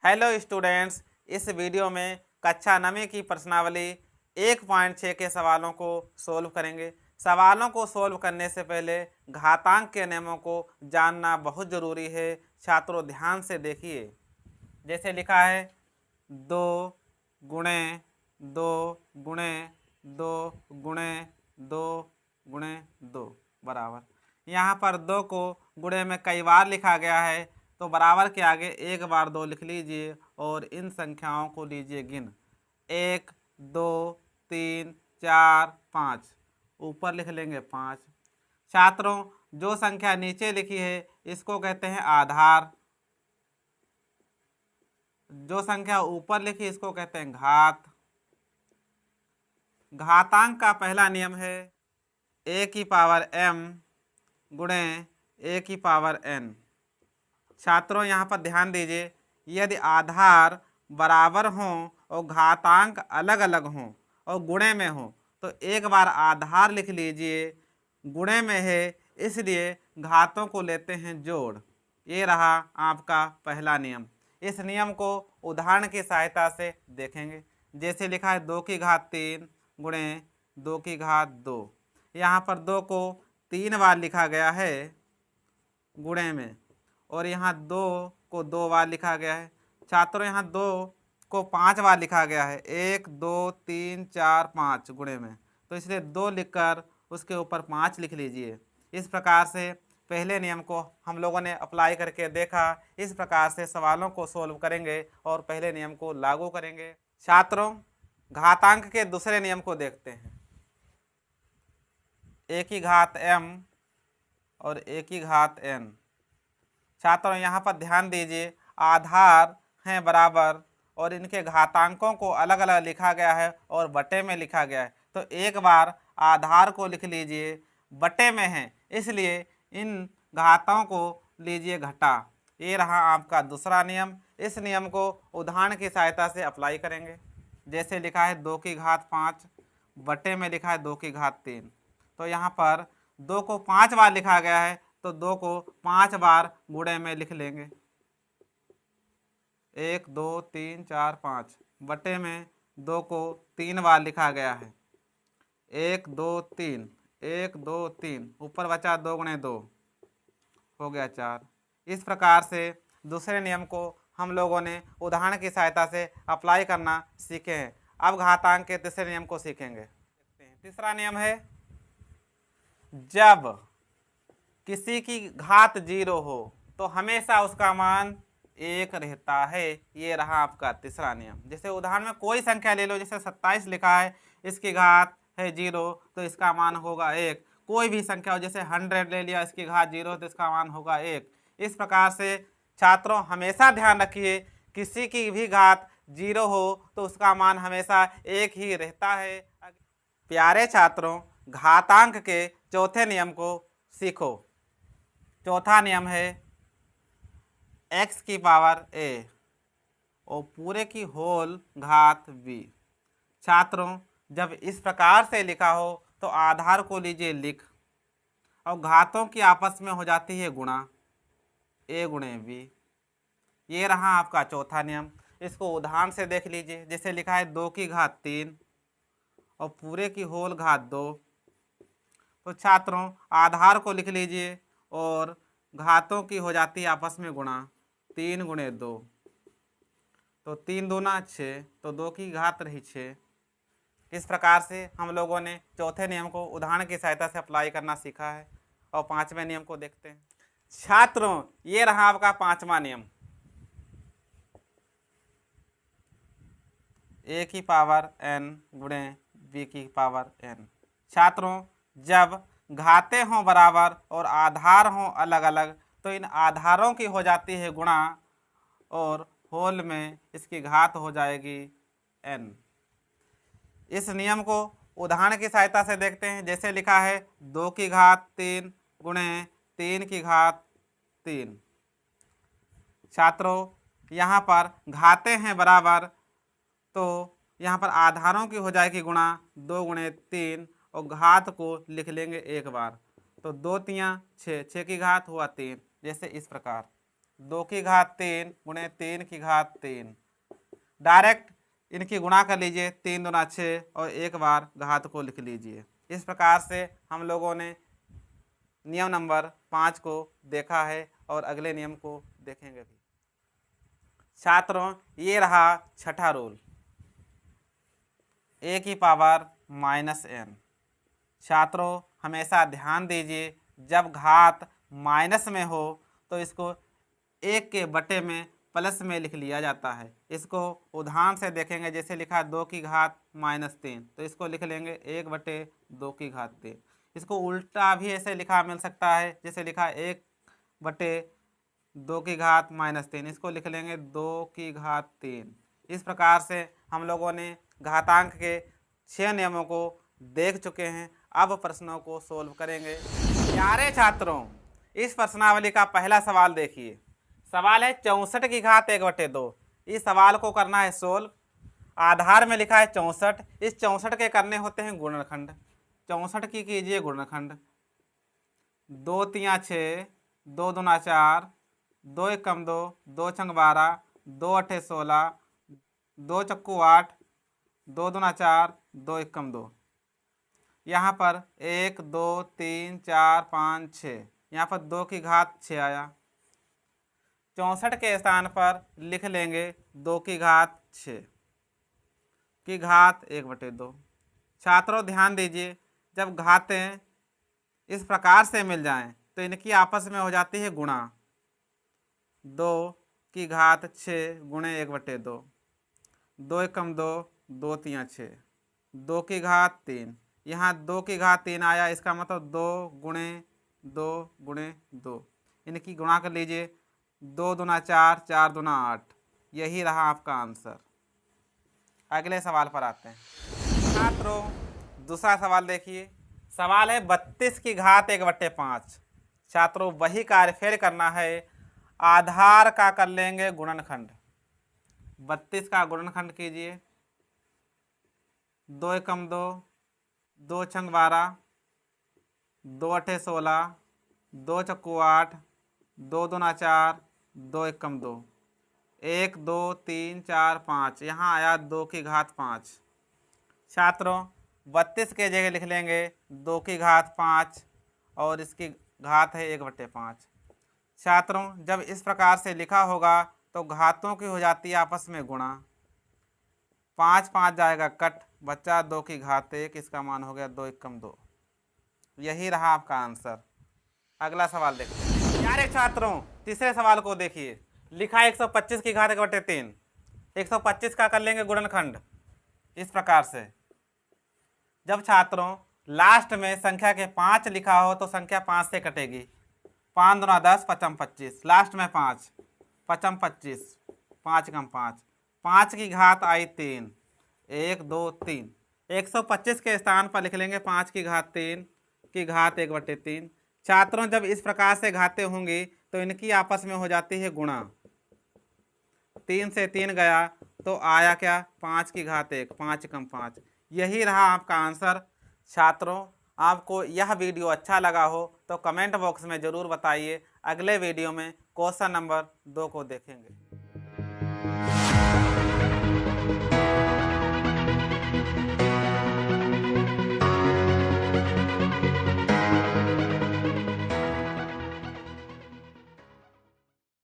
Hello students, इस video में कक्षा 9वीं की प्रश्नावली 1.6 के सवालों को सोल्व करेंगे। सवालों को सोल्व करने से पहले घातांक के नियमों को जानना बहुत ज़रूरी है। छात्रों ध्यान से देखिए। जैसे लिखा है 2 गुणे 2 गुणे 2 गुणे 2 गुणे 2 बराबर। यहाँ पर 2 को गुणे में कई बार लिखा गया है, तो बराबर के आगे एक बार 2 लिख लीजिए और इन संख्याओं को लीजिए गिन। 1 2 3 4 5, ऊपर लिख लेंगे 5। छात्रों, जो संख्या नीचे लिखी है इसको कहते हैं आधार, जो संख्या ऊपर लिखी इसको कहते हैं घात। घातांक का पहला नियम है a की पावर m गुणे a की पावर n। छात्रों यहाँ पर ध्यान दीजिए, यदि आधार बराबर हों और घातांक अलग अलग हों और गुणे में हो तो एक बार आधार लिख लीजिए, गुणे में है इसलिए घातों को लेते हैं जोड़। ये रहा आपका पहला नियम। इस नियम को उदाहरण की सहायता से देखेंगे। जैसे लिखा है 2 की घात 3 गुणे 2 की घात 2। यहाँ पर 2 को 3 बार लिखा गया है गुणे में, और यहाँ 2 को 2 बार लिखा गया है। छात्रों, यहाँ 2 को 5 बार लिखा गया है, 1 2 3 4 5 गुणे में, तो इसलिए 2 लिखकर उसके ऊपर 5 लिख लीजिए। इस प्रकार से पहले नियम को हम लोगों ने अप्लाई करके देखा। इस प्रकार से सवालों को सोल्व करेंगे और पहले नियम को लागू करेंगे। छात्रों, घातांक के दूसरे नियम को देखते हैं। a की घात m और a की घात n। छात्रों, यहाँ पर ध्यान दीजिए, आधार हैं बराबर और इनके घातांकों को अलग अलग लिखा गया है और बटे में लिखा गया है, तो एक बार आधार को लिख लीजिए, बटे में है इसलिए इन घातों को लीजिए घटा। ये रहा आपका दूसरा नियम। इस नियम को उदाहरण की सहायता से अप्लाई करेंगे। जैसे लिखा है 2 की घात 5 बटे में लिखा है 2 की घात 3, तो यहाँ पर 2 को 5 बार लिखा गया है तो 2 को 5 बार गुणे में लिख लेंगे। 1 2 3 4 5 बटे में 2 को 3 बार लिखा गया है, 1 2 3 1 2 3, ऊपर बचा 2 गुणे 2 हो गया 4। इस प्रकार से दूसरे नियम को हम लोगों ने उदाहरण की सहायता से अप्लाई करना सीखे हैं। अब घातांक के तीसरे नियम को सीखेंगे। तीसरा नियम है, जब किसी की घात 0 हो तो हमेशा उसका मान 1 रहता है। ये रहा आपका तीसरा नियम। जैसे उदाहरण में कोई संख्या ले लो, जैसे 27 लिखा है, इसकी घात है 0 तो इसका मान होगा 1। कोई भी संख्या हो, जैसे 100 ले लिया, इसकी घात 0 तो इसका मान होगा 1। इस प्रकार से छात्रों हमेशा ध्यान रखिए, किसी की भी घात 0 हो तो उसका मान हमेशा 1 ही रहता है। प्यारे छात्रों, घातांक के चौथे नियम को सीखो। चौथा नियम है x की पावर a और पूरे की होल घात b। छात्रों, जब इस प्रकार से लिखा हो तो आधार को लीजिए लिख और घातों की आपस में हो जाती है गुणा, a गुणे b। ये रहा आपका चौथा नियम। इसको उदाहरण से देख लीजिए। जैसे लिखा है 2 की घात 3 और पूरे की होल घात 2, तो छात्रों आधार को लिख लीजिए और घातों की हो जाती है आपस में गुणा, 3 गुणे 2, तो 3 दूना 6, तो 2 की घात रही 6। इस प्रकार से हम लोगों ने चौथे नियम को उदाहरण की सहायता से अप्लाई करना सीखा है। और पांचवें नियम को देखते हैं। छात्रों, ये रहा आपका पांचवा नियम, a की पावर n गुणे b की पावर n। छात्रों, जब घाते हों बराबर और आधार हों अलग अलग तो इन आधारों की हो जाती है गुणा और होल में इसकी घात हो जाएगी n। इस नियम को उदाहरण की सहायता से देखते हैं। जैसे लिखा है 2 की घात 3 गुणे 3 की घात 3। छात्रों, यहाँ पर घाते हैं बराबर तो यहाँ पर आधारों की हो जाएगी गुणा, 2 गुणे 3 और घात को लिख लेंगे एक बार, तो 2 तियाँ 6, 6 की घात हुआ 3। जैसे इस प्रकार 2 की घात 3 गुणे 3 की घात 3। डायरेक्ट इनकी गुणा कर लीजिए, 3 दूना 6 और एक बार घात को लिख लीजिए। इस प्रकार से हम लोगों ने नियम नंबर 5 को देखा है और अगले नियम को देखेंगे भी। छात्रों, ये रहा छठा रूल, a की पावर -n। छात्रों, हमेशा ध्यान दीजिए, जब घात माइनस में हो तो इसको 1 के बटे में प्लस में लिख लिया जाता है। इसको उदाहरण से देखेंगे, जैसे लिखा 2 की घात -3, तो इसको लिख लेंगे 1 बटे 2 की घात 3। इसको उल्टा भी ऐसे लिखा मिल सकता है, जैसे लिखा 1 बटे 2 की घात -3, इसको लिख लेंगे 2 की घात 3। इस प्रकार से हम लोगों ने घातांक के 6 नियमों को देख चुके हैं। अब प्रश्नों को सोल्व करेंगे। प्यारे छात्रों, इस प्रश्नावली का पहला सवाल देखिए। सवाल है 64 की घात 1/2। इस सवाल को करना है सोल्व। आधार में लिखा है 64। इस 64 के करने होते हैं गुणनखंड। 64 की कीजिए गुणनखंड। 2 तिया 6, 2 दूना 4, 2 एकम 2, 2 छंग 12, 2 अठे 16, 2 चक्कू 8, 2 दूना 4, 2 एकम 2। यहाँ पर 1 2 3 4 5 6, यहाँ पर 2 की घात 6 आया। 64 के स्थान पर लिख लेंगे 2 की घात 6 की घात 1/2। छात्रों, ध्यान दीजिए, जब घातें इस प्रकार से मिल जाएं तो इनकी आपस में हो जाती है गुणा। 2 की घात 6 गुणे 1/2, 2 एकम 2, 2 तिया 6, 2 की घात 3। यहाँ 2 की घात 3 आया, इसका मतलब 2 गुणे 2 गुणे 2। इनकी गुणा कर लीजिए, 2 दूना 4, 4 दूना 8। यही रहा आपका आंसर। अगले सवाल पर आते हैं। छात्रों, दूसरा सवाल देखिए। सवाल है 32 की घात 1/5। छात्रों, वही कार्य फिर करना है। आधार का कर लेंगे गुणनखंड। 32 का गुणनखंड कीजिए। 2 एकम 2, 2 छंग 12, 2 अठे 16, 2 चक्कू 8, 2 दूना 4, 2 एकम 2, 1 2 3 4 5। यहाँ आया 2 की घात 5। छात्रों, 32 के जगह लिख लेंगे 2 की घात 5 और इसकी घात है 1/5। छात्रों, जब इस प्रकार से लिखा होगा तो घातों की हो जाती है आपस में गुणा। 5 5 जाएगा कट, बच्चा 2 की घात 1, इसका मान हो गया 2 एकम 2। यही रहा आपका आंसर। अगला सवाल देखिए। प्यारे छात्रों, तीसरे सवाल को देखिए। लिखा है 125 की घात 1/3। 125 का कर लेंगे गुणनखंड इस प्रकार से। जब छात्रों लास्ट में संख्या के 5 लिखा हो तो संख्या 5 से कटेगी। 5 दूना 10, 5 25, लास्ट में 5, 5 25, 5 कम 5, 5 की घात आई 3, 1 2 3। 125 के स्थान पर लिख लेंगे 5 की घात 3 की घात 1/3। छात्रों, जब इस प्रकार से घातें होंगी तो इनकी आपस में हो जाती है गुणा। 3 से 3 गया तो आया क्या, 5 की घात 1, 5 कम 5। यही रहा आपका आंसर। छात्रों, आपको यह वीडियो अच्छा लगा हो तो कमेंट बॉक्स में ज़रूर बताइए। अगले वीडियो में क्वेश्चन नंबर 2 को देखेंगे।